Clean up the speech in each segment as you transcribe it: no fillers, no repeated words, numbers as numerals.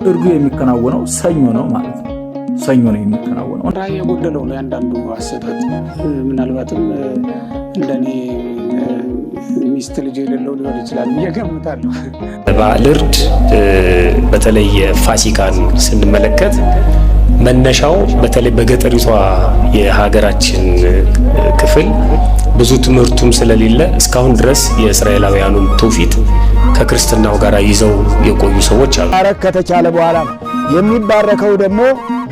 እርዱ የሚከናወነው ሰኞ ነው ማለት ነው። ሰኞ ነው የሚከናወነው። ራይ የጎደለው ነው ያንዳንዱ አሰጣጥ። ምናልባትም እንደኔ ሚስት ልጅ የሌለው ሊሆን ይችላል እገምታለሁ። በዓለ እርድ በተለይ ፋሲካን ስንመለከት መነሻው በተለይ በገጠሪቷ የሀገራችን ክፍል ብዙ ትምህርቱም ስለሌለ እስካሁን ድረስ የእስራኤላውያኑን ትውፊት ከክርስትናው ጋር ይዘው የቆዩ ሰዎች አሉ። ባረክ ከተቻለ በኋላ የሚባረከው ደግሞ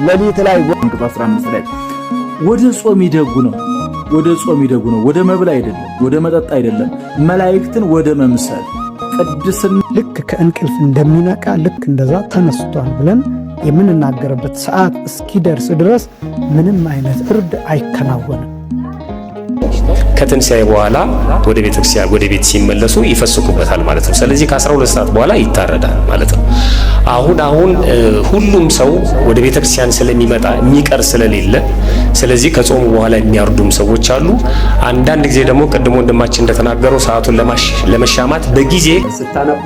ሌሊት ላይ አንቀጽ 15 ላይ ወደ ጾም ይደጉ ነው። ወደ ጾም ይደጉ ነው። ወደ መብል አይደለም፣ ወደ መጠጥ አይደለም፣ መላእክትን ወደ መምሰል ቅድስና ልክ ከእንቅልፍ እንደሚነቃ ልክ እንደዛ ተነስቷል ብለን የምንናገርበት ሰዓት እስኪደርስ ድረስ ምንም አይነት እርድ አይከናወንም። ከትንሣኤ በኋላ ወደ ቤተክርስቲያን ወደ ቤት ሲመለሱ ይፈስኩበታል ማለት ነው። ስለዚህ ከ12 ሰዓት በኋላ ይታረዳል ማለት ነው። አሁን ሁሉም ሰው ወደ ቤተክርስቲያን ስለሚመጣ የሚቀር ስለሌለ ስለዚህ ከጾሙ በኋላ የሚያርዱም ሰዎች አሉ። አንዳንድ ጊዜ ደግሞ ቀድሞ ወንድማችን እንደተናገረው ሰዓቱን ለመሻማት በጊዜ ስታነቡ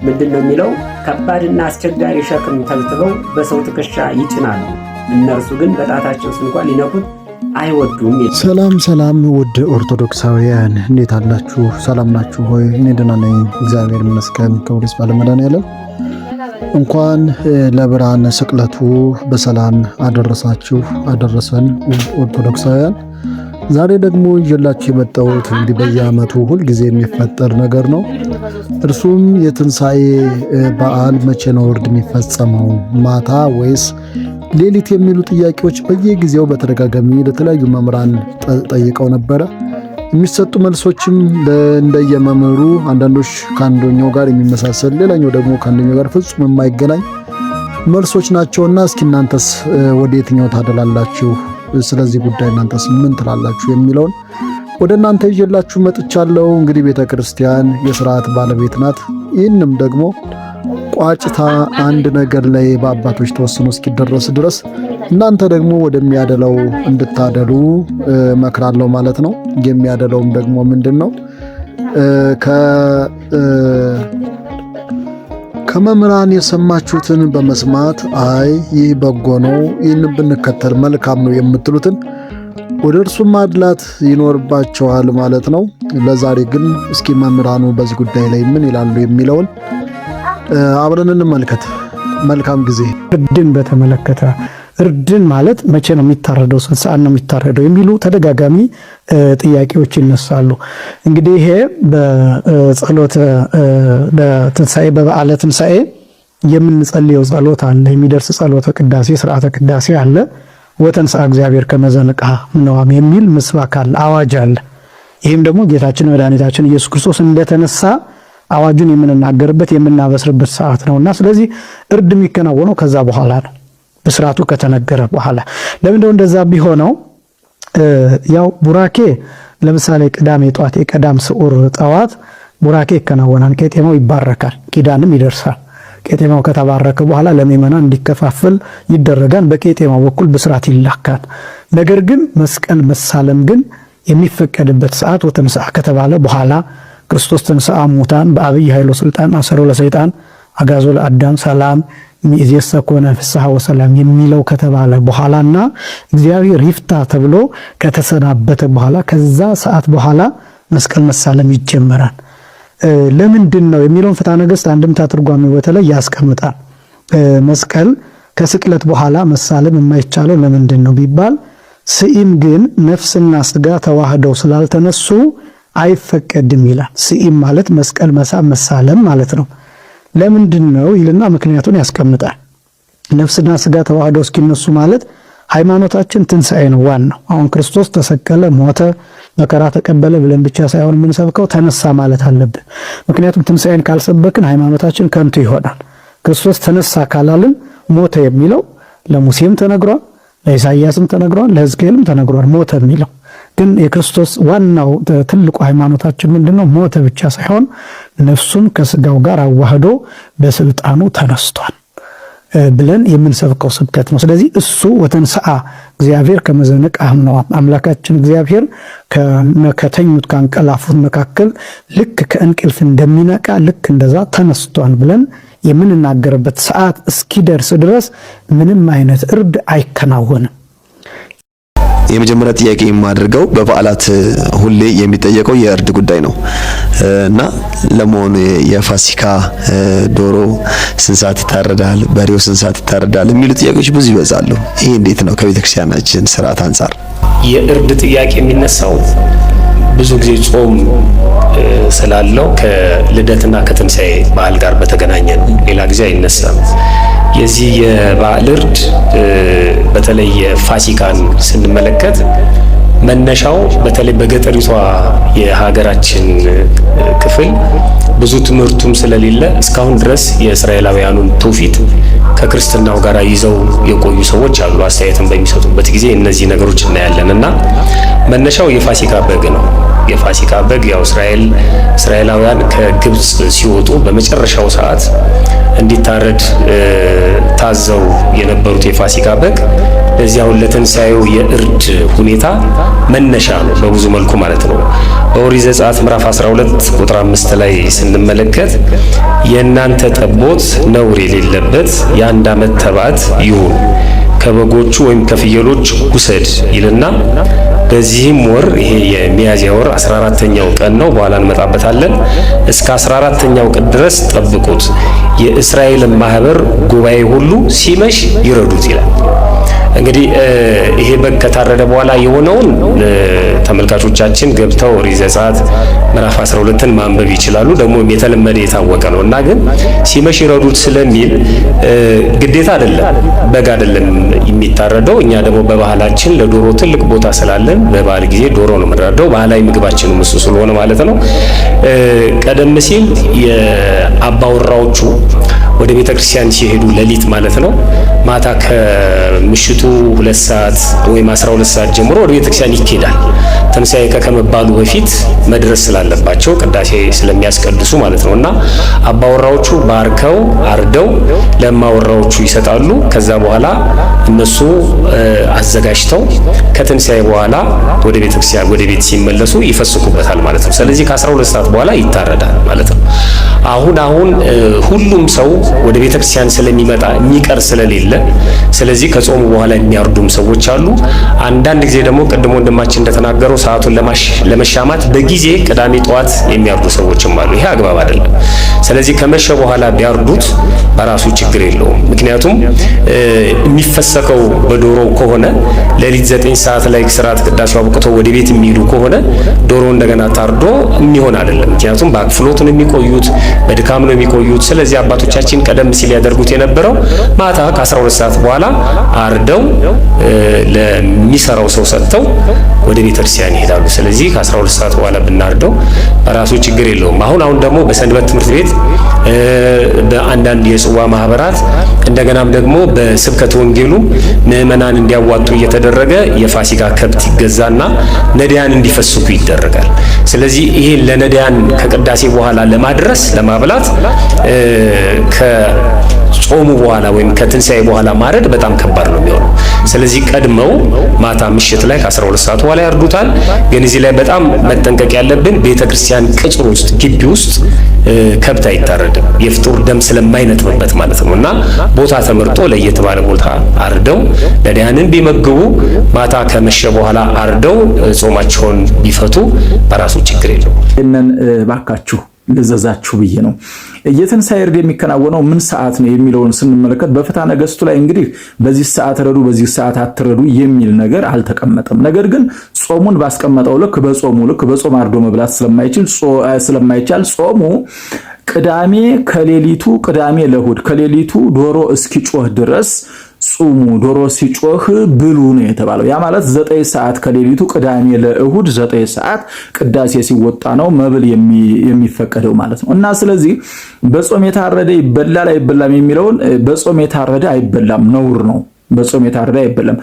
ምንድነው የሚለው? ከባድና አስቸጋሪ ሸክም ተልትበው በሰው ትከሻ ይጭናሉ፣ እነርሱ ግን በጣታቸው እንኳን ሊነኩት አይወዱም። ሰላም ውድ ኦርቶዶክሳውያን እንዴት አላችሁ? ሰላም ናችሁ ሆይ? እኔ ደህና ነኝ፣ እግዚአብሔር ይመስገን። ከወዲስ ባለመድኃኔዓለም እንኳን ለብርሃነ ስቅለቱ በሰላም አደረሳችሁ አደረሰን። ኦርቶዶክሳውያን ዛሬ ደግሞ ይዤላችሁ የመጣሁት እንግዲህ በየዓመቱ ሁልጊዜ የሚፈጠር ነገር ነው። እርሱም የትንሣኤ በዓል መቼ ነው እርድ የሚፈጸመው? ማታ ወይስ ሌሊት? የሚሉ ጥያቄዎች በየጊዜው በተደጋጋሚ ለተለያዩ መምህራን ጠይቀው ነበረ። የሚሰጡ መልሶችም እንደየመምህሩ አንዳንዶች ከአንደኛው ጋር የሚመሳሰል፣ ሌላኛው ደግሞ ከአንደኛው ጋር ፍጹም የማይገናኝ መልሶች ናቸውና እስኪ እናንተስ ወደ የትኛው ታደላላችሁ? ስለዚህ ጉዳይ እናንተስ ምን ትላላችሁ? የሚለውን ወደ እናንተ ይዤላችሁ መጥቻለሁ። እንግዲህ ቤተ ክርስቲያን የሥርዓት ባለቤት ናት። ይህንም ደግሞ ቋጭታ አንድ ነገር ላይ በአባቶች ተወስኖ እስኪደረስ ድረስ እናንተ ደግሞ ወደሚያደለው እንድታደሉ መክራለሁ ማለት ነው። የሚያደለውም ደግሞ ምንድነው? ከመምህራን የሰማችሁትን በመስማት አይ ይህ በጎ ነው፣ ይህን ብንከተል መልካም ነው የምትሉትን ወደ እርሱ ማድላት ይኖርባቸዋል ማለት ነው። ለዛሬ ግን እስኪ መምህራኑ በዚህ ጉዳይ ላይ ምን ይላሉ የሚለውን አብረን እንመልከት። መልካም ጊዜ። እርድን በተመለከተ እርድን ማለት መቼ ነው የሚታረደው? ስንት ሰዓት ነው የሚታረደው? የሚሉ ተደጋጋሚ ጥያቄዎች ይነሳሉ። እንግዲህ ይሄ በጸሎተ በትንሣኤ በበዓለ ትንሣኤ የምንጸልየው ጸሎት አለ። የሚደርስ ጸሎተ ቅዳሴ ስርዓተ ቅዳሴ አለ። ወተንሥአ እግዚአብሔር ከመ ዘንቃ እምነዋም የሚል ምስባክ አለ፣ አዋጅ አለ። ይህም ደግሞ ጌታችን መድኃኒታችን ኢየሱስ ክርስቶስ እንደተነሳ አዋጁን የምንናገርበት የምናበስርበት ሰዓት ነውና ስለዚህ እርድ የሚከናወነው ከዛ በኋላ ነው፣ ብስራቱ ከተነገረ በኋላ። ለምንድነው እንደዛ ቢሆነው? ያው ቡራኬ ለምሳሌ ቅዳሜ ጧት የቀዳም ስዑር ጠዋት ቡራኬ ይከናወናል፣ ቄጤማው ይባረካል፣ ኪዳንም ይደርሳል። ቄጤማው ከተባረከ በኋላ ለምእመናን እንዲከፋፈል ይደረጋል። በቄጤማው በኩል ብስራት ይላካል። ነገር ግን መስቀል መሳለም ግን የሚፈቀድበት ሰዓት ወተንሥአ ከተባለ በኋላ ክርስቶስ ተንሥአ እሙታን በአብይ ኃይሎ ስልጣን አሰሮ ለሰይጣን አጋዞ ለአዳም ሰላም ሚእዜሰ ኮነ ፍስሐ ወሰላም የሚለው ከተባለ በኋላና እግዚአብሔር ይፍታ ተብሎ ከተሰናበተ በኋላ ከዛ ሰዓት በኋላ መስቀል መሳለም ይጀመራል። ለምንድን ነው የሚለውን ፍትሐ ነገሥት አንድምታ ትርጓሜ በተለይ ያስቀምጣል። መስቀል ከስቅለት በኋላ መሳለም የማይቻለው ለምንድን ነው ቢባል ስኢም ግን ነፍስና ስጋ ተዋህደው ስላልተነሱ አይፈቀድም ይላል። ስኢም ማለት መስቀል መሳም መሳለም ማለት ነው። ለምንድን ነው ይልና ምክንያቱን ያስቀምጣል። ነፍስና ስጋ ተዋህደው እስኪነሱ ማለት ሃይማኖታችን ትንሣኤ ነው ዋናው። አሁን ክርስቶስ ተሰቀለ፣ ሞተ፣ መከራ ተቀበለ ብለን ብቻ ሳይሆን የምንሰብከው ተነሳ ማለት አለብን። ምክንያቱም ትንሣኤን ካልሰበክን ሃይማኖታችን ከንቱ ይሆናል። ክርስቶስ ተነሳ ካላልን ሞተ የሚለው ለሙሴም ተነግሯል፣ ለኢሳይያስም ተነግሯል፣ ለሕዝቅኤልም ተነግሯል ሞተ የሚለው። ግን የክርስቶስ ዋናው ትልቁ ሃይማኖታችን ምንድነው? ሞተ ብቻ ሳይሆን ነፍሱን ከስጋው ጋር አዋህዶ በስልጣኑ ተነስቷል ብለን የምንሰብከው ስብከት ነው። ስለዚህ እሱ ወተንሥአ እግዚአብሔር ከመ ዘንቃ እምነዋም አምላካችን እግዚአብሔር ከተኙት ካንቀላፉት መካከል ልክ ከእንቅልፍ እንደሚነቃ ልክ እንደዛ ተነስቷል ብለን የምንናገርበት ሰዓት እስኪደርስ ድረስ ምንም አይነት እርድ አይከናወንም። የመጀመሪያ ጥያቄ የማደርገው በበዓላት ሁሌ የሚጠየቀው የእርድ ጉዳይ ነው እና ለመሆኑ የፋሲካ ዶሮ ስንት ሰዓት ይታረዳል፣ በሬው ስንት ሰዓት ይታረዳል የሚሉ ጥያቄዎች ብዙ ይበዛሉ። ይህ እንዴት ነው ከቤተክርስቲያናችን ስርዓት አንጻር? የእርድ ጥያቄ የሚነሳው ብዙ ጊዜ ጾም ስላለው ከልደትና ከትንሣኤ በዓል ጋር በተገናኘ ነው። ሌላ ጊዜ አይነሳም። የዚህ የበዓል እርድ በተለይ የፋሲካን ስንመለከት መነሻው በተለይ በገጠሪቷ የሀገራችን ክፍል ብዙ ትምህርቱም ስለሌለ እስካሁን ድረስ የእስራኤላውያኑን ትውፊት ከክርስትናው ጋር ይዘው የቆዩ ሰዎች አሉ። አስተያየትን በሚሰጡበት ጊዜ እነዚህ ነገሮች እናያለን እና መነሻው የፋሲካ በግ ነው። የፋሲካ በግ ያው እስራኤላውያን ከግብጽ ሲወጡ በመጨረሻው ሰዓት እንዲታረድ ታዘው የነበሩት የፋሲካ በግ ለዚያው ለትንሣኤው የእርድ ሁኔታ መነሻ ነው በብዙ መልኩ ማለት ነው። በኦሪት ዘጸአት ምዕራፍ 12 ቁጥር 5 ላይ ስንመለከት የእናንተ ጠቦት ነውር የሌለበት የአንድ ዓመት ተባት ይሁን ከበጎቹ ወይም ከፍየሎች ውሰድ ይልና በዚህም ወር ይሄ የሚያዝያ ወር 14ኛው ቀን ነው፣ በኋላ እንመጣበታለን። እስከ 14ኛው ቀን ድረስ ጠብቁት፣ የእስራኤልን ማህበር ጉባኤ ሁሉ ሲመሽ ይረዱት ይላል። እንግዲህ ይሄ በግ ከታረደ በኋላ የሆነውን ተመልካቾቻችን ገብተው ኦሪት ዘጸአት ምዕራፍ 12ን ማንበብ ይችላሉ። ደግሞ የተለመደ የታወቀ ነው እና ግን ሲመሽ ይረዱት ስለሚል ግዴታ አይደለም፣ በግ አይደለም የሚታረደው። እኛ ደግሞ በባህላችን ለዶሮ ትልቅ ቦታ ስላለን በበዓል ጊዜ ዶሮ ነው የምንራደው። ባህላዊ ምግባችን እሱ ስለሆነ ማለት ነው። ቀደም ሲል የአባወራዎቹ ወደ ቤተ ክርስቲያን ሲሄዱ ሌሊት ማለት ነው ማታ ከምሽቱ 2 ሰዓት ወይም 12 ሰዓት ጀምሮ ወደ ቤተ ክርስቲያን ይኬዳል። ትንሣኤ ከመባሉ በፊት መድረስ ስላለባቸው ቅዳሴ ስለሚያስቀድሱ ማለት ነው እና አባወራዎቹ ባርከው አርደው ለማወራዎቹ ይሰጣሉ። ከዛ በኋላ እነሱ አዘጋጅተው ከትንሣኤ በኋላ ወደ ቤተ ክርስቲያን ወደ ቤት ሲመለሱ ይፈስኩበታል ማለት ነው። ስለዚህ ከ12 ሰዓት በኋላ ይታረዳል ማለት ነው። አሁን ሁሉም ሰው ወደ ቤተ ክርስቲያን ስለሚመጣ የሚቀር ስለሌለ ስለዚህ ከጾሙ በኋላ የሚያርዱም ሰዎች አሉ። አንዳንድ ጊዜ ደግሞ ቀድሞ ወንድማችን እንደተናገረው ሰዓቱን ለመሻማት በጊዜ ቅዳሜ ጠዋት የሚያርዱ ሰዎችም አሉ። ይሄ አግባብ አይደለም። ስለዚህ ከመሸ በኋላ ቢያርዱት በራሱ ችግር የለውም። ምክንያቱም የሚፈሰከው በዶሮው ከሆነ ሌሊት 9 ሰዓት ላይ ስርዓት ቅዳሴው አብቅቶ ወደ ቤት የሚሄዱ ከሆነ ዶሮ እንደገና ታርዶ የሚሆን አይደለም። ምክንያቱም በአክፍሎት ነው የሚቆዩት፣ በድካም ነው የሚቆዩት። ስለዚህ አባቶቻችን ቀደም ሲል ያደርጉት የነበረው ማታ ከ12 ሰዓት በኋላ አርደው ለሚሰራው ሰው ሰጥተው ወደ ቤተክርስቲያን ይሄዳሉ። ስለዚህ ከ12 ሰዓት በኋላ ብናርደው በራሱ ችግር የለውም። አሁን ደግሞ በሰንበት ትምህርት ቤት በአንዳንድ የጽዋ ማህበራት እንደገናም ደግሞ በስብከተ ወንጌሉ ምዕመናን እንዲያዋጡ እየተደረገ የፋሲካ ከብት ይገዛና ነዳያን እንዲፈስኩ ይደረጋል። ስለዚህ ይሄን ለነዳያን ከቅዳሴ በኋላ ለማድረስ ለማብላት ከጾሙ በኋላ ወይም ከትንሣኤ በኋላ ማረድ በጣም ከባድ ነው የሚሆነው። ስለዚህ ቀድመው ማታ ምሽት ላይ ከ12 ሰዓት በኋላ ያርዱታል። ግን እዚህ ላይ በጣም መጠንቀቅ ያለብን ቤተክርስቲያን ቅጽር ውስጥ ግቢ ውስጥ ከብት አይታረድም፣ የፍጡር ደም ስለማይነጥብበት ማለት ነው እና ቦታ ተመርጦ ለየት ባለ ቦታ አርደው ነዳያንን ቢመግቡ ማታ ከመሸ በኋላ አርደው ጾማቸውን ቢፈቱ በራሱ ችግር የለውም። እነን ባካችሁ ልዘዛችሁ ብዬ ነው። የትንሣኤ እርድ የሚከናወነው ምን ሰዓት ነው የሚለውን ስንመለከት በፍትሐ ነገሥቱ ላይ እንግዲህ በዚህ ሰዓት ረዱ፣ በዚህ ሰዓት አትረዱ የሚል ነገር አልተቀመጠም። ነገር ግን ጾሙን ባስቀመጠው ልክ በጾም አርዶ መብላት ስለማይቻል ጾሙ ቅዳሜ ለእሑድ ከሌሊቱ ዶሮ እስኪጮህ ድረስ ጹሙ፣ ዶሮ ሲጮህ ብሉ ነው የተባለው። ያ ማለት 9 ሰዓት ከሌሊቱ ቅዳሜ ለእሑድ 9 ሰዓት ቅዳሴ ሲወጣ ነው መብል የሚፈቀደው ማለት ነው። እና ስለዚህ በጾም የታረደ ይበላል አይበላም የሚለውን በጾም የታረደ አይበላም፣ ነውር ነው። በጾም የታረደ አይበላም።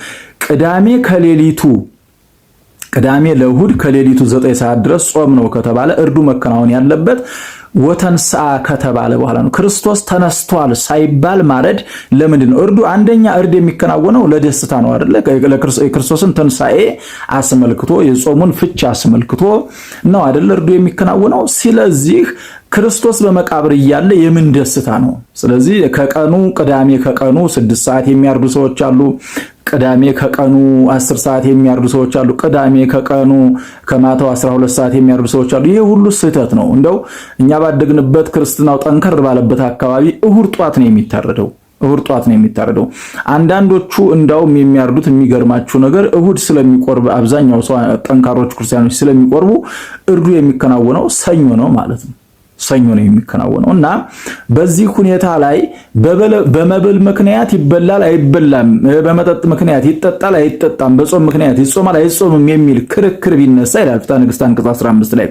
ቅዳሜ ለእሑድ ከሌሊቱ 9 ሰዓት ድረስ ጾም ነው ከተባለ እርዱ መከናወን ያለበት ወተንሥአ ከተባለ በኋላ ነው። ክርስቶስ ተነስቷል ሳይባል ማረድ ለምንድን ነው? እርዱ አንደኛ እርድ የሚከናወነው ለደስታ ነው አይደለ? የክርስቶስን ትንሣኤ አስመልክቶ የጾሙን ፍች አስመልክቶ ነው አይደለ እርዱ የሚከናወነው። ስለዚህ ክርስቶስ በመቃብር እያለ የምን ደስታ ነው? ስለዚህ ከቀኑ ቅዳሜ ከቀኑ 6 ሰዓት የሚያርዱ ሰዎች አሉ። ቅዳሜ ከቀኑ 10 ሰዓት የሚያርዱ ሰዎች አሉ። ቅዳሜ ከቀኑ ከማታው 12 ሰዓት የሚያርዱ ሰዎች አሉ። ይሄ ሁሉ ስህተት ነው። እንደው እኛ ባደግንበት ክርስትናው ጠንከር ባለበት አካባቢ እሁድ ጧት ነው የሚታረደው። እሁድ ጧት ነው የሚታረደው። አንዳንዶቹ እንዳውም የሚያርዱት የሚገርማችሁ ነገር እሁድ ስለሚቆርብ አብዛኛው ሰው ጠንካሮች ክርስቲያኖች ስለሚቆርቡ እርዱ የሚከናወነው ሰኞ ነው ማለት ነው። ሰኞ ነው የሚከናወነው እና በዚህ ሁኔታ ላይ በመብል ምክንያት ይበላል አይበላም፣ በመጠጥ ምክንያት ይጠጣል አይጠጣም፣ በጾም ምክንያት ይጾማል አይጾምም የሚል ክርክር ቢነሳ ይላል ፍትሐ ነገሥት አንቀጽ 15 ላይ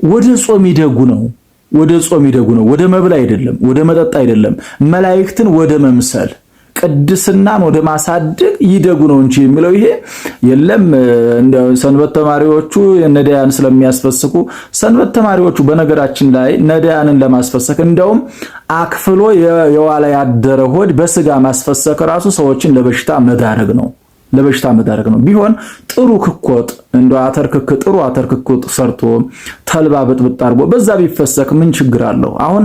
ወደ ጾም ይደጉ ነው። ወደ ጾም ይደጉ ነው። ወደ መብል አይደለም፣ ወደ መጠጥ አይደለም፣ መላእክትን ወደ መምሰል ቅድስናን ወደ ማሳደግ ይደጉ ነው እንጂ የሚለው ይሄ የለም። እንደ ሰንበት ተማሪዎቹ ነዳያን ስለሚያስፈስኩ ሰንበት ተማሪዎቹ በነገራችን ላይ ነዳያንን ለማስፈሰክ እንደውም አክፍሎ የዋላ ያደረ ሆድ በስጋ ማስፈሰክ ራሱ ሰዎችን ለበሽታ መዳረግ ነው። ለበሽታ መዳረግ ነው። ቢሆን ጥሩ ክኮጥ እንደ አተርክክ ጥሩ አተርክክ ሰርቶ ተልባ በጥብጥ አርጎ በዛ ቢፈሰክ ምን ችግር አለው? አሁን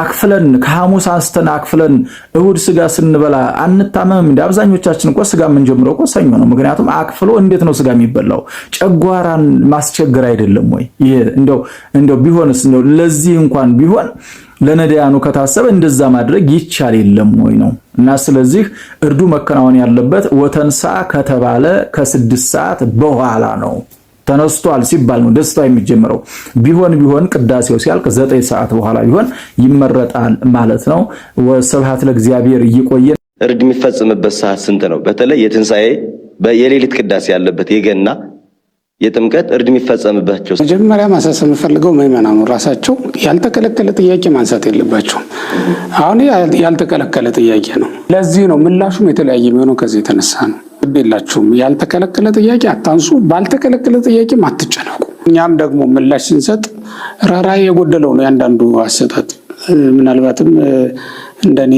አክፍለን ከሐሙስ አንስተን አክፍለን እሁድ ስጋ ስንበላ አንታመም እንደ አብዛኞቻችን እኮ ስጋ የምንጀምረው እኮ ሰኞ ነው። ምክንያቱም አክፍሎ እንዴት ነው ስጋ የሚበላው? ጨጓራን ማስቸገር አይደለም ወይ? ይሄ እንደው ቢሆንስ እንደው ለዚህ እንኳን ቢሆን ለነዳያኑ ከታሰበ እንደዛ ማድረግ ይቻል የለም ወይ ነው። እና ስለዚህ እርዱ መከናወን ያለበት ወተንሥአ ከተባለ ከ6 ሰዓት በኋላ ነው። ተነስቷል ሲባል ነው ደስታው የሚጀምረው። ቢሆን ቅዳሴው ሲያልቅ 9 ሰዓት በኋላ ቢሆን ይመረጣል ማለት ነው። ወስብሐት ለእግዚአብሔር። ይቆየን። እርድ የሚፈጽምበት ሰዓት ስንት ነው? በተለይ የትንሣኤ የሌሊት ቅዳሴ ያለበት የገና የጥምቀት እርድ የሚፈጸምባቸው መጀመሪያ ማሳሰብ የምፈልገው ምዕመናኑ ራሳቸው ያልተከለከለ ጥያቄ ማንሳት የለባቸውም። አሁን ያልተከለከለ ጥያቄ ነው። ለዚህ ነው ምላሹም የተለያየ የሚሆነው ከዚህ የተነሳ ነው። ግዴላችሁም ያልተከለከለ ጥያቄ አታንሱ፣ ባልተከለከለ ጥያቄም አትጨነቁ። እኛም ደግሞ ምላሽ ስንሰጥ ራራይ የጎደለው ነው ያንዳንዱ አሰጣጥ። ምናልባትም እንደኔ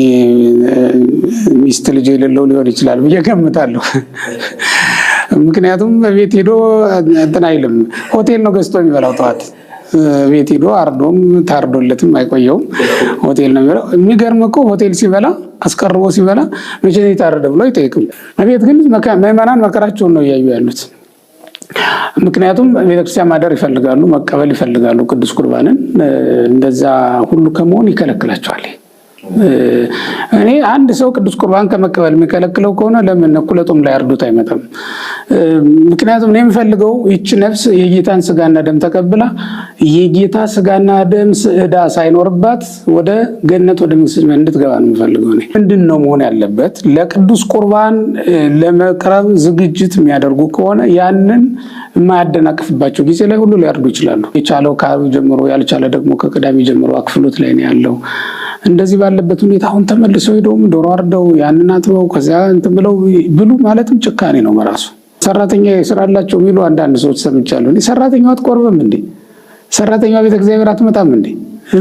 ሚስት ልጅ የሌለው ሊሆን ይችላል ብዬ ገምታለሁ። ምክንያቱም ቤት ሄዶ እንትን አይልም። ሆቴል ነው ገዝቶ የሚበላው። ጠዋት ቤት ሄዶ አርዶም ታርዶለትም አይቆየውም። ሆቴል ነው የሚበላው። የሚገርም እኮ ሆቴል ሲበላ አስቀርቦ ሲበላ መቼ ነው የታረደ ብሎ አይጠይቅም። ቤት ግን ምዕመናን መከራቸውን ነው እያዩ ያሉት። ምክንያቱም ቤተክርስቲያን ማደር ይፈልጋሉ፣ መቀበል ይፈልጋሉ ቅዱስ ቁርባንን። እንደዛ ሁሉ ከመሆን ይከለክላቸዋል። እኔ አንድ ሰው ቅዱስ ቁርባን ከመቀበል የሚከለክለው ከሆነ ለምን እኩለ ጾም ላይ አርዶት አይመጣም? ምክንያቱም እኔ የምፈልገው ይህች ነፍስ የጌታን ስጋና ደም ተቀብላ የጌታ ስጋና ደም ዕዳ ሳይኖርባት ወደ ገነት ወደ መንግሥተ ሰማያት እንድትገባ ነው የምፈልገው። እኔ ምንድን ነው መሆን ያለበት? ለቅዱስ ቁርባን ለመቅረብ ዝግጅት የሚያደርጉ ከሆነ ያንን የማያደናቅፍባቸው ጊዜ ላይ ሁሉ ሊያርዱ ይችላሉ። የቻለው ከዓርብ ጀምሮ፣ ያልቻለ ደግሞ ከቅዳሜ ጀምሮ አክፍሎት ላይ ነው ያለው። እንደዚህ ባለበት ሁኔታ አሁን ተመልሰው ሄደውም ዶሮ አርደው ያንን አጥበው ከዚያ እንትን ብለው ብሉ ማለትም ጭካኔ ነው በራሱ። ሰራተኛ ይስራላቸው የሚሉ አንዳንድ ሰዎች ሰምቻለሁ። ሰራተኛዋ አትቆርብም እንዴ? ሰራተኛዋ ቤተ እግዚአብሔር አትመጣም እንዴ?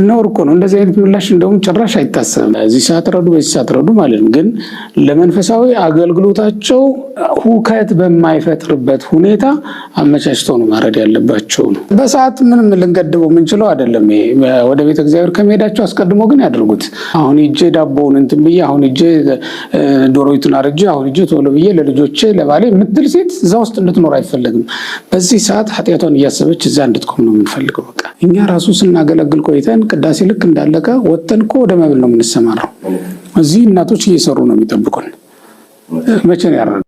ነውር እኮ ነው። እንደዚህ አይነት ምላሽ እንደውም ጭራሽ አይታሰብም። እዚህ ሰዓት ረዱ፣ በዚህ ሰዓት ረዱ ማለት ነው። ግን ለመንፈሳዊ አገልግሎታቸው ሁከት በማይፈጥርበት ሁኔታ አመቻችተው ነው ማረድ ያለባቸው ነው። በሰዓት ምንም ልንገድበው የምንችለው አይደለም። ወደ ቤተ እግዚአብሔር ከመሄዳቸው አስቀድሞ ግን ያደርጉት። አሁን ሂጄ ዳቦውን እንትን ብዬ፣ አሁን ሂጄ ዶሮይቱን አርጄ፣ አሁን ሂጄ ቶሎ ብዬ ለልጆቼ ለባሌ የምትል ሴት እዛ ውስጥ እንድትኖር አይፈለግም። በዚህ ሰዓት ኃጢአቷን እያሰበች እዛ እንድትቆም ነው የምንፈልገው። በቃ እኛ ራሱ ስናገለግል ቆይተን ቅዳሴ ልክ እንዳለቀ ወጥተን እኮ ወደ መብል ነው የምንሰማራው። እዚህ እናቶች እየሰሩ ነው የሚጠብቁን። መቼ ነው ያረዱ?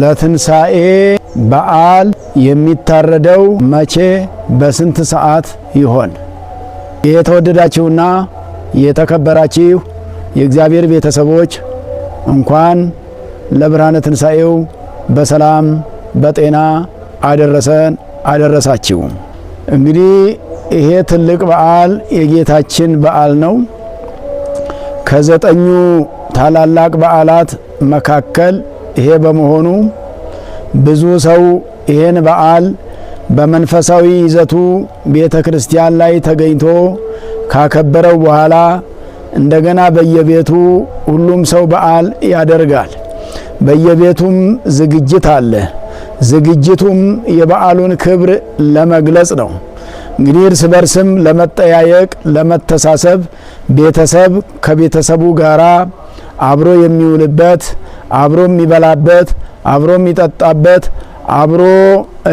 ለትንሣኤ በዓል የሚታረደው መቼ በስንት ሰዓት ይሆን? የተወደዳችሁና የተከበራችሁ የእግዚአብሔር ቤተሰቦች እንኳን ለብርሃነ ትንሣኤው በሰላም በጤና አደረሰን አደረሳችሁ። እንግዲህ ይሄ ትልቅ በዓል የጌታችን በዓል ነው። ከ9 ታላላቅ በዓላት መካከል ይሄ በመሆኑ ብዙ ሰው ይሄን በዓል በመንፈሳዊ ይዘቱ ቤተ ክርስቲያን ላይ ተገኝቶ ካከበረው በኋላ እንደገና በየቤቱ ሁሉም ሰው በዓል ያደርጋል። በየቤቱም ዝግጅት አለ። ዝግጅቱም የበዓሉን ክብር ለመግለጽ ነው። እንግዲህ እርስ በርስም ለመጠያየቅ፣ ለመተሳሰብ ቤተሰብ ከቤተሰቡ ጋራ አብሮ የሚውልበት፣ አብሮ የሚበላበት፣ አብሮ የሚጠጣበት፣ አብሮ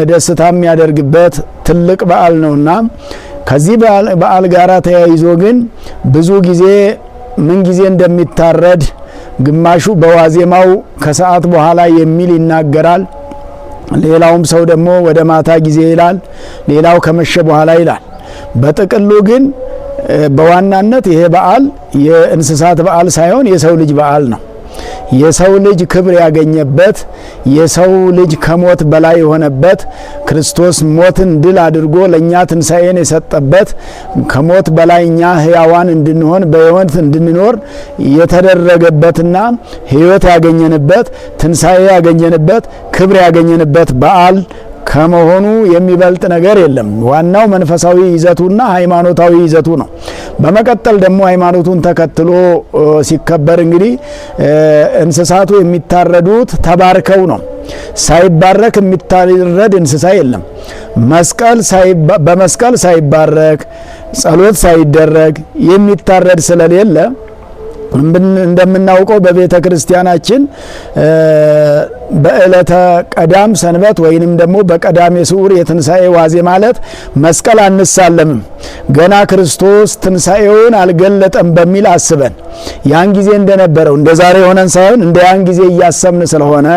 ደስታ የሚያደርግበት ትልቅ በዓል ነውና ከዚህ በዓል ጋራ ተያይዞ ግን ብዙ ጊዜ ምን ጊዜ እንደሚታረድ ግማሹ በዋዜማው ከሰዓት በኋላ የሚል ይናገራል። ሌላውም ሰው ደግሞ ወደ ማታ ጊዜ ይላል። ሌላው ከመሸ በኋላ ይላል። በጥቅሉ ግን በዋናነት ይሄ በዓል የእንስሳት በዓል ሳይሆን የሰው ልጅ በዓል ነው። የሰው ልጅ ክብር ያገኘበት፣ የሰው ልጅ ከሞት በላይ የሆነበት፣ ክርስቶስ ሞትን ድል አድርጎ ለኛ ትንሣኤን የሰጠበት፣ ከሞት በላይ እኛ ሕያዋን እንድንሆን በሕይወት እንድንኖር የተደረገበትና ሕይወት ያገኘንበት፣ ትንሣኤ ያገኘንበት፣ ክብር ያገኘንበት በዓል ከመሆኑ የሚበልጥ ነገር የለም። ዋናው መንፈሳዊ ይዘቱና ሃይማኖታዊ ይዘቱ ነው። በመቀጠል ደግሞ ሃይማኖቱን ተከትሎ ሲከበር እንግዲህ እንስሳቱ የሚታረዱት ተባርከው ነው። ሳይባረክ የሚታረድ እንስሳ የለም። በመስቀል ሳይባረክ ጸሎት ሳይደረግ የሚታረድ ስለሌለ እንደምናውቀው በቤተ ክርስቲያናችን በዕለተ ቀዳም ሰንበት ወይንም ደግሞ በቀዳሜ ስዑር የትንሣኤ ዋዜ ማለት መስቀል አንሳለምም። ገና ክርስቶስ ትንሣኤውን አልገለጠም በሚል አስበን ያን ጊዜ እንደነበረው እንደ ዛሬ ሆነን ሳይሆን እንደ ያን ጊዜ እያሰብን ስለሆነ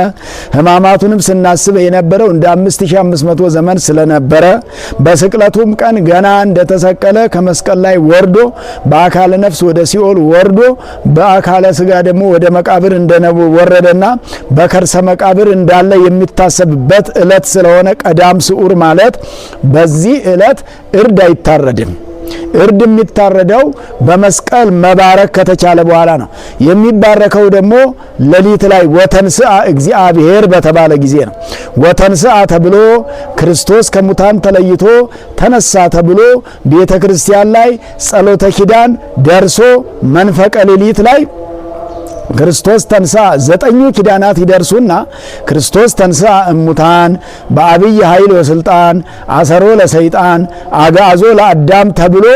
ሕማማቱንም ስናስብ የነበረው እንደ 5500 ዘመን ስለነበረ በስቅለቱም ቀን ገና እንደተሰቀለ ከመስቀል ላይ ወርዶ በአካለ ነፍስ ወደ ሲኦል ወርዶ በአካለ ስጋ ደግሞ ወደ መቃብር ወረደና በከርሰ መቃብር እንዳለ የሚታሰብበት ዕለት ስለሆነ ቀዳም ስዑር ማለት በዚህ ዕለት እርድ አይታረድም። እርድ የሚታረደው በመስቀል መባረክ ከተቻለ በኋላ ነው። የሚባረከው ደግሞ ሌሊት ላይ ወተንስአ እግዚአብሔር በተባለ ጊዜ ነው። ወተንስአ ተብሎ ክርስቶስ ከሙታን ተለይቶ ተነሳ ተብሎ ቤተ ክርስቲያን ላይ ጸሎተ ኪዳን ደርሶ መንፈቀ ሌሊት ላይ ክርስቶስ ተንሳ 9 ኪዳናት ይደርሱና ክርስቶስ ተንሳ እሙታን በአብይ ኃይል ወስልጣን አሰሮ ለሰይጣን አጋዞ ለአዳም ተብሎ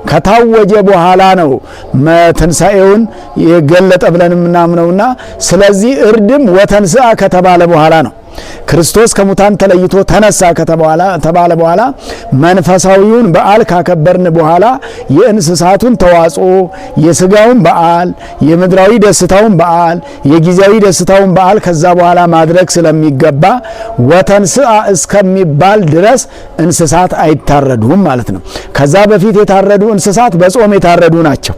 ከታወጀ በኋላ ነው ትንሣኤውን የገለጠ ብለን የምናምነውና ስለዚህ እርድም ወተንስአ ከተባለ በኋላ ነው። ክርስቶስ ከሙታን ተለይቶ ተነሳ ከተባለ በኋላ መንፈሳዊውን በዓል ካከበርን በኋላ የእንስሳቱን ተዋጽኦ የስጋውን በዓል የምድራዊ ደስታውን በዓል የጊዜያዊ ደስታውን በዓል ከዛ በኋላ ማድረግ ስለሚገባ ወተንስአ እስከሚባል ድረስ እንስሳት አይታረዱም ማለት ነው። ከዛ በፊት የታረዱ እንስሳት በጾም የታረዱ ናቸው።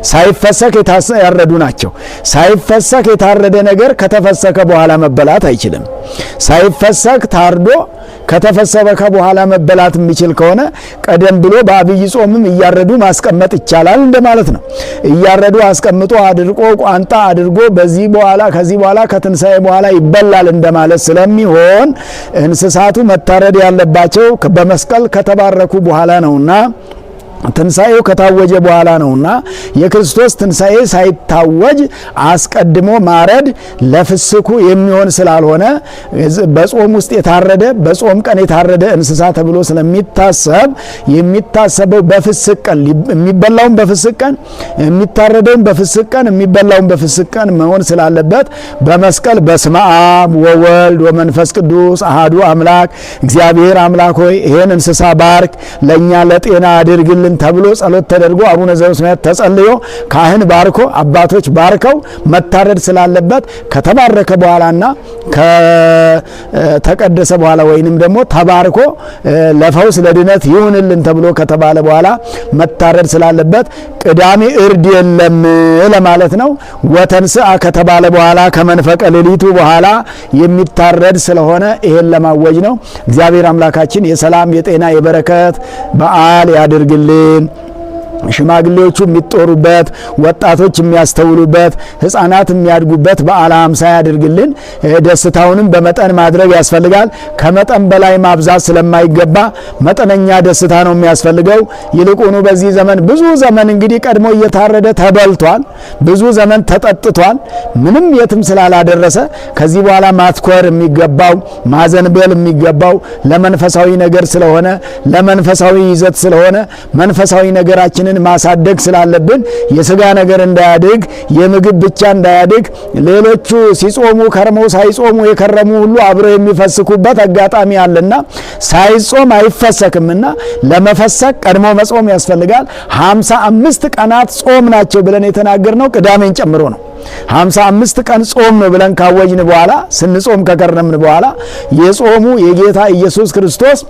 ሳይፈሰክ የታረዱ ናቸው። ሳይፈሰክ የታረደ ነገር ከተፈሰከ በኋላ መበላት አይችልም። ሳይፈሰክ ታርዶ ከተፈሰከ በኋላ መበላት የሚችል ከሆነ ቀደም ብሎ በአብይ ጾምም እያረዱ ማስቀመጥ ይቻላል እንደማለት ነው። እያረዱ አስቀምጦ አድርቆ ቋንጣ አድርጎ ከዚህ በኋላ ከትንሣኤ በኋላ ይበላል እንደማለት ስለሚሆን እንስሳቱ መታረድ ያለባቸው በመስቀል ከተባረኩ በኋላ ነውና ትንሣኤው ከታወጀ በኋላ ነውና የክርስቶስ ትንሣኤ ሳይታወጅ አስቀድሞ ማረድ ለፍስኩ የሚሆን ስላልሆነ በጾም ውስጥ የታረደ በጾም ቀን የታረደ እንስሳ ተብሎ ስለሚታሰብ የሚታሰበው በፍስክ ቀን የሚበላውን በፍስክ ቀን የሚታረደውን በፍስክ ቀን የሚበላውን በፍስክ ቀን መሆን ስላለበት በመስቀል በስመ አብ ወወልድ ወመንፈስ ቅዱስ አሃዱ አምላክ እግዚአብሔር አምላክ ሆይ ይሄን እንስሳ ባርክ ለኛ ለጤና አድርግልን ተብሎ ጸሎት ተደርጎ አቡነ ዘበሰማያት ተጸልዮ ካህን ባርኮ አባቶች ባርከው መታረድ ስላለበት ከተባረከ በኋላና ከተቀደሰ በኋላ ወይንም ደግሞ ተባርኮ ለፈውስ ለድነት ይሁንልን ተብሎ ከተባለ በኋላ መታረድ ስላለበት ቅዳሜ እርድ የለም ለማለት ነው። ወተንስአ ከተባለ በኋላ ከመንፈቀ ሌሊቱ በኋላ የሚታረድ ስለሆነ ይሄን ለማወጅ ነው። እግዚአብሔር አምላካችን የሰላም የጤና የበረከት በዓል ያድርግልን። ሽማግሌዎቹ የሚጦሩበት፣ ወጣቶች የሚያስተውሉበት፣ ሕፃናት የሚያድጉበት በዓለ ሃምሳ ያድርግልን። ደስታውንም በመጠን ማድረግ ያስፈልጋል። ከመጠን በላይ ማብዛት ስለማይገባ መጠነኛ ደስታ ነው የሚያስፈልገው። ይልቁኑ በዚህ ዘመን ብዙ ዘመን እንግዲህ ቀድሞ እየታረደ ተበልቷል፣ ብዙ ዘመን ተጠጥቷል፣ ምንም የትም ስላላደረሰ ከዚህ በኋላ ማትኮር የሚገባው ማዘንበል የሚገባው ለመንፈሳዊ ነገር ስለሆነ ለመንፈሳዊ ይዘት ስለሆነ መንፈሳዊ ነገራችንን ማሳደግ ስላለብን የሥጋ ነገር እንዳያድግ የምግብ ብቻ እንዳያድግ ሌሎቹ ሲጾሙ ከርመው ሳይጾሙ የከረሙ ሁሉ አብረው የሚፈስኩበት አጋጣሚ አለና ሳይጾም አይፈሰክምና ለመፈሰክ ቀድሞ መጾም ያስፈልጋል። 55 ቀናት ጾም ናቸው ብለን የተናገርነው ቅዳሜን ጨምሮ ነው። 55 ቀን ጾም ነው ብለን ካወጅን በኋላ ስንጾም ከከረምን በኋላ የጾሙ የጌታ ኢየሱስ ክርስቶስ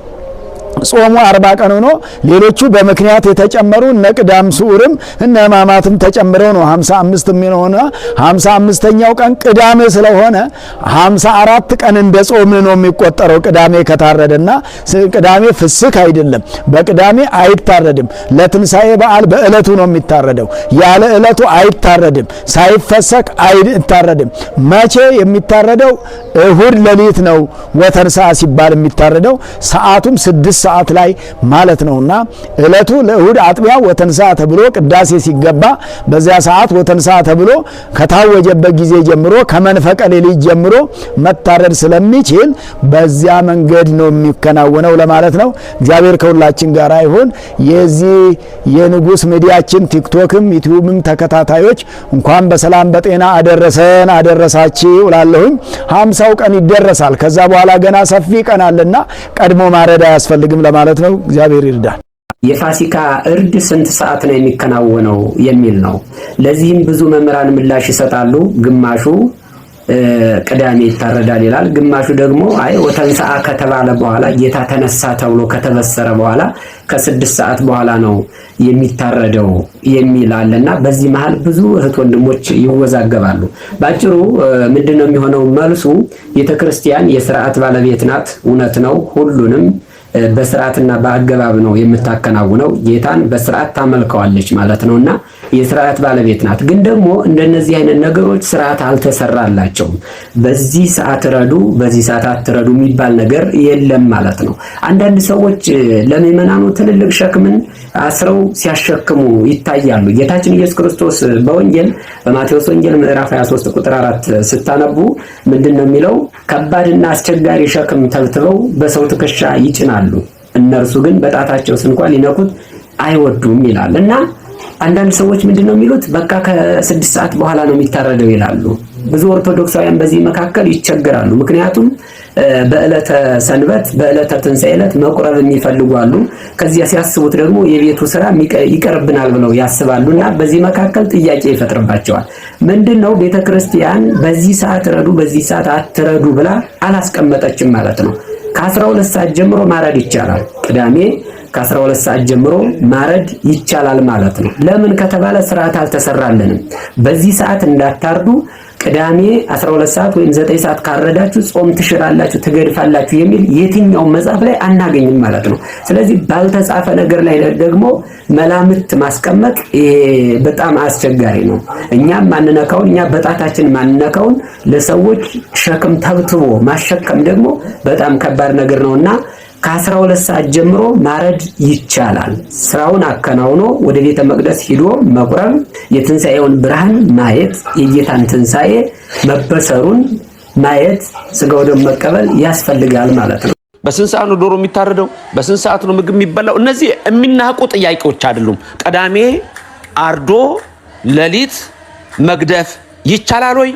ጾሙ 40 ቀን ሆኖ ሌሎቹ በምክንያት የተጨመሩ እነ ቅዳም ስዑርም እነ ሕማማትም ተጨምረው ነው 55 የሚሆነው። 55ኛው ቀን ቅዳሜ ስለሆነ 54 ቀን እንደ ጾም ነው የሚቆጠረው። ቅዳሜ ከታረደና ቅዳሜ ፍስክ አይደለም፣ በቅዳሜ አይታረድም። ለትንሣኤ በዓል በዕለቱ ነው የሚታረደው። ያለ ዕለቱ አይታረድም፣ ሳይፈሰክ አይታረድም። መቼ የሚታረደው? እሁድ ሌሊት ነው ወተንሥአ ሲባል የሚታረደው። ሰዓቱም 6 ሰዓት ላይ ማለት ነውና ዕለቱ ለእሁድ አጥቢያ ወተንሥአ ተብሎ ቅዳሴ ሲገባ በዚያ ሰዓት ወተንሥአ ተብሎ ከታወጀበት ጊዜ ጀምሮ ከመንፈቀ ሌሊት ጀምሮ መታረድ ስለሚችል በዚያ መንገድ ነው የሚከናወነው ለማለት ነው። እግዚአብሔር ከሁላችን ጋር ይሁን። የዚህ የንጉስ ሚዲያችን ቲክቶክም ዩቲዩብም ተከታታዮች እንኳን በሰላም በጤና አደረሰን አደረሳችሁ እላለሁኝ። 50ው ቀን ይደረሳል። ከዛ በኋላ ገና ሰፊ ቀን አለና ቀድሞ ማረድ አያስፈልግም ለማለት ነው። እግዚአብሔር ይርዳል። የፋሲካ እርድ ስንት ሰዓት ነው የሚከናወነው የሚል ነው። ለዚህም ብዙ መምህራን ምላሽ ይሰጣሉ። ግማሹ ቅዳሜ ይታረዳል ይላል። ግማሹ ደግሞ አይ ወተንሥአ ከተባለ በኋላ ጌታ ተነሳ ተብሎ ከተበሰረ በኋላ ከ6 ሰዓት በኋላ ነው የሚታረደው የሚል አለና በዚህ መሃል ብዙ እህት ወንድሞች ይወዛገባሉ። ባጭሩ ምንድነው የሚሆነው? መልሱ ቤተክርስቲያን የሥርዓት ባለቤት ናት። እውነት ነው። ሁሉንም በስርዓትና በአገባብ ነው የምታከናውነው። ጌታን በስርዓት ታመልከዋለች ማለት ነውና የስርዓት ባለቤት ናት። ግን ደግሞ እንደነዚህ አይነት ነገሮች ስርዓት አልተሰራላቸውም። በዚህ ሰዓት ረዱ፣ በዚህ ሰዓት አትረዱ የሚባል ነገር የለም ማለት ነው። አንዳንድ ሰዎች ለምእመናኑ ትልልቅ ሸክምን አስረው ሲያሸክሙ ይታያሉ። ጌታችን ኢየሱስ ክርስቶስ በወንጌል በማቴዎስ ወንጌል ምዕራፍ 23 ቁጥር 4 ስታነቡ ምንድነው የሚለው? ከባድና አስቸጋሪ ሸክም ተብትበው በሰው ትከሻ ይጭናሉ፣ እነርሱ ግን በጣታቸው እንኳን ሊነኩት አይወዱም ይላል። እና አንዳንድ ሰዎች ምንድነው የሚሉት? በቃ ከ6 ሰዓት በኋላ ነው የሚታረደው ይላሉ። ብዙ ኦርቶዶክሳውያን በዚህ መካከል ይቸገራሉ። ምክንያቱም በዕለተ ሰንበት በዕለተ ትንሣኤ ዕለት መቁረብ የሚፈልጉ አሉ። ከዚያ ሲያስቡት ደግሞ የቤቱ ስራ ይቀርብናል ብለው ያስባሉና በዚህ መካከል ጥያቄ ይፈጥርባቸዋል። ምንድነው ቤተክርስቲያን በዚህ ሰዓት ረዱ፣ በዚህ ሰዓት አትረዱ ብላ አላስቀመጠችም ማለት ነው። ከ12 ሰዓት ጀምሮ ማረድ ይቻላል። ቅዳሜ ከ12 ሰዓት ጀምሮ ማረድ ይቻላል ማለት ነው። ለምን ከተባለ ስርዓት አልተሰራልንም። በዚህ ሰዓት እንዳታርዱ፣ ቅዳሜ 12 ሰዓት ወይም 9 ሰዓት ካረዳችሁ ጾም ትሽራላችሁ፣ ትገድፋላችሁ የሚል የትኛው መጽሐፍ ላይ አናገኝም ማለት ነው። ስለዚህ ባልተጻፈ ነገር ላይ ደግሞ መላምት ማስቀመጥ በጣም አስቸጋሪ ነው። እኛም ማንነካውን እኛ በጣታችን ማንነካውን ለሰዎች ሸክም ተብትቦ ማሸከም ደግሞ በጣም ከባድ ነገር ነውና ከ12 ሰዓት ጀምሮ ማረድ ይቻላል። ስራውን አከናውኖ ወደ ቤተ መቅደስ ሂዶ መቁረብ፣ የትንሣኤውን ብርሃን ማየት፣ የጌታን ትንሣኤ መበሰሩን ማየት፣ ስጋው ደም መቀበል ያስፈልጋል ማለት ነው። በስንት ሰዓት ነው ዶሮ የሚታረደው? በስንት ሰዓት ነው ምግብ የሚበላው? እነዚህ የሚናቁ ጥያቄዎች አይደሉም። ቅዳሜ አርዶ ሌሊት መግደፍ ይቻላል ወይ?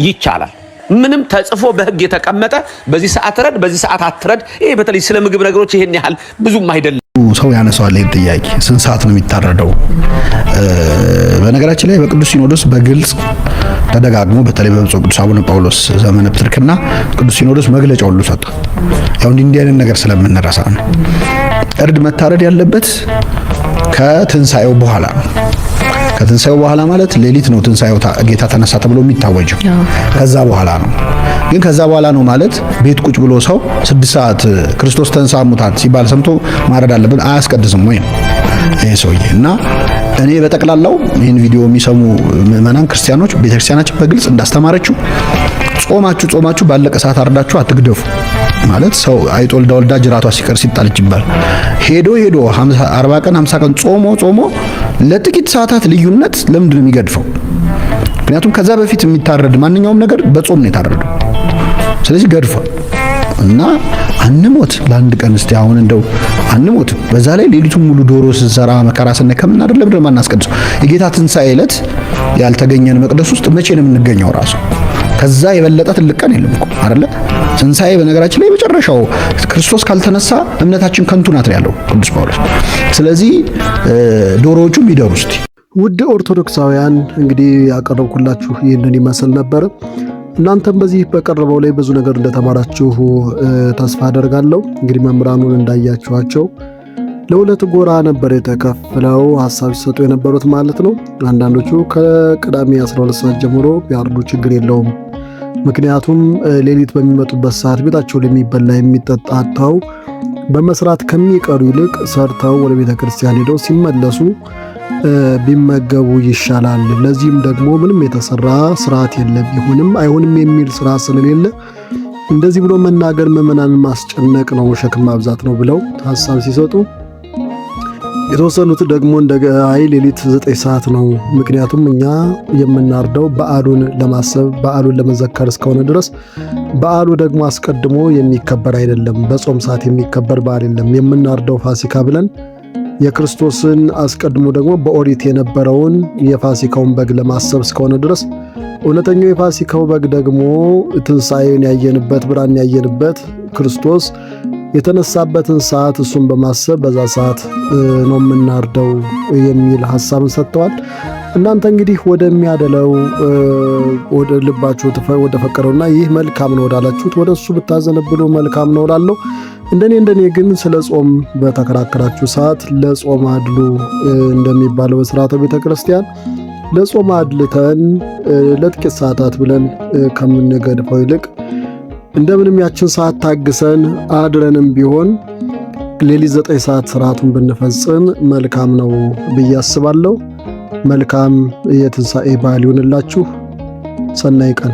ይቻላል። ምንም ተጽፎ በሕግ የተቀመጠ በዚህ ሰዓት ረድ፣ በዚህ ሰዓት አትረድ። ይሄ በተለይ ስለ ምግብ ነገሮች ይሄን ያህል ብዙም አይደለም። ሰው ያነሳዋል ይሄን ጥያቄ፣ ስንት ሰዓት ነው የሚታረደው? በነገራችን ላይ በቅዱስ ሲኖዶስ በግልጽ ተደጋግሞ በተለይ በብፁዕ ቅዱስ አቡነ ጳውሎስ ዘመነ ፕትርክና ቅዱስ ሲኖዶስ መግለጫ ሁሉ ሰጠ። ያው እንዲህ አይነት ነገር ስለምንረሳ ነው። እርድ መታረድ ያለበት ከትንሣኤው በኋላ ነው። ከትንሣኤው በኋላ ማለት ሌሊት ነው ትንሣኤው ጌታ ተነሳ ተብሎ የሚታወጀው። ከዛ በኋላ ነው። ግን ከዛ በኋላ ነው ማለት ቤት ቁጭ ብሎ ሰው 6 ሰዓት ክርስቶስ ተንሥአ እሙታን ሲባል ሰምቶ ማረድ አለበት አያስቀድስም ወይ? ይሄ ሰውዬ እና እኔ በጠቅላላው ይህን ቪዲዮ የሚሰሙ ምዕመናን ክርስቲያኖች ቤተክርስቲያናችን በግልጽ እንዳስተማረችው ጾማችሁ ባለቀ ሰዓት አርዳችሁ አትግደፉ ማለት ሰው አይጥ ወልዳ ጅራቷ ሲቀር ሲጣልች ይባል ሄዶ 40 ቀን 50 ቀን ጾሞ ለጥቂት ሰዓታት ልዩነት ለምንድን ነው የሚገድፈው? ምክንያቱም ከዛ በፊት የሚታረድ ማንኛውም ነገር በጾም ነው የታረደው። ስለዚህ ገድፏል እና አንሞት ለአንድ ቀን እስቲ አሁን እንደው አንሞት። በዛ ላይ ሌሊቱን ሙሉ ዶሮ ስንሰራ መከራ ስንከ ከምን አይደለም ለምን ማናስቀድሰው? የጌታ ትንሣኤ ዕለት ያልተገኘን መቅደስ ውስጥ መቼ ነው የምንገኘው? ራሱ ከዛ የበለጠ ትልቅ ቀን የለም እኮ አይደለ? ትንሣኤ በነገራችን ላይ መጨረሻው ክርስቶስ ካልተነሳ እምነታችን ከንቱ ናት ያለው ቅዱስ ጳውሎስ። ስለዚህ ዶሮዎቹም ይደሩ እስቲ። ውድ ኦርቶዶክሳውያን እንግዲህ ያቀረብኩላችሁ ይህንን ይመስል ነበር። እናንተም በዚህ በቀረበው ላይ ብዙ ነገር እንደተማራችሁ ተስፋ አደርጋለሁ። እንግዲህ መምህራኑን እንዳያችኋቸው ለሁለት ጎራ ነበር የተከፈለው ሐሳብ ሲሰጡ የነበሩት ማለት ነው። አንዳንዶቹ ከቅዳሜ 12 ሰዓት ጀምሮ ቢያርዱ ችግር የለውም፣ ምክንያቱም ሌሊት በሚመጡበት ሰዓት ቤታቸው የሚበላ የሚጠጣ አጥተው በመስራት ከሚቀሩ ይልቅ ሰርተው ወደ ቤተ ክርስቲያን ሄደው ሲመለሱ ቢመገቡ ይሻላል። ለዚህም ደግሞ ምንም የተሰራ ስርዓት የለም፣ ይሁንም አይሁንም የሚል ስርዓት ስለሌለ እንደዚህ ብሎ መናገር ምዕመናንን ማስጨነቅ ነው፣ ሸክም ማብዛት ነው ብለው ሐሳብ ሲሰጡ፣ የተወሰኑት ደግሞ አይ ሌሊት 9 ሰዓት ነው፣ ምክንያቱም እኛ የምናርደው በዓሉን ለማሰብ በዓሉን ለመዘከር እስከሆነ ድረስ በዓሉ ደግሞ አስቀድሞ የሚከበር አይደለም፣ በጾም ሰዓት የሚከበር በዓል የለም። የምናርደው ፋሲካ ብለን የክርስቶስን አስቀድሞ ደግሞ በኦሪት የነበረውን የፋሲካውን በግ ለማሰብ እስከሆነ ድረስ እውነተኛው የፋሲካው በግ ደግሞ ትንሣኤን ያየንበት ብርሃን ያየንበት ክርስቶስ የተነሳበትን ሰዓት እሱን በማሰብ በዛ ሰዓት ነው የምናርደው የሚል ሐሳብን ሰጥተዋል። እናንተ እንግዲህ ወደሚያደለው ወደ ልባችሁ ወደ ፈቀደውና ይህ መልካም ነው ወዳላችሁት ወደ እሱ ብታዘነብሉ መልካም ነው እላለሁ። እንደኔ ግን ስለ ጾም በተከራከራችሁ ሰዓት ለጾም አድሉ እንደሚባለው በሥርዓተ ቤተ ክርስቲያን ለጾም አድልተን ለጥቂት ሰዓታት ብለን ከምንገድፈው ይልቅ እንደምንም ያችን ሰዓት ታግሰን አድረንም ቢሆን ሌሊት 9 ሰዓት ስርዓቱን ብንፈጽም መልካም ነው ብዬ አስባለሁ። መልካም የትንሣኤ በዓል ይሁንላችሁ። ሰናይ ቀን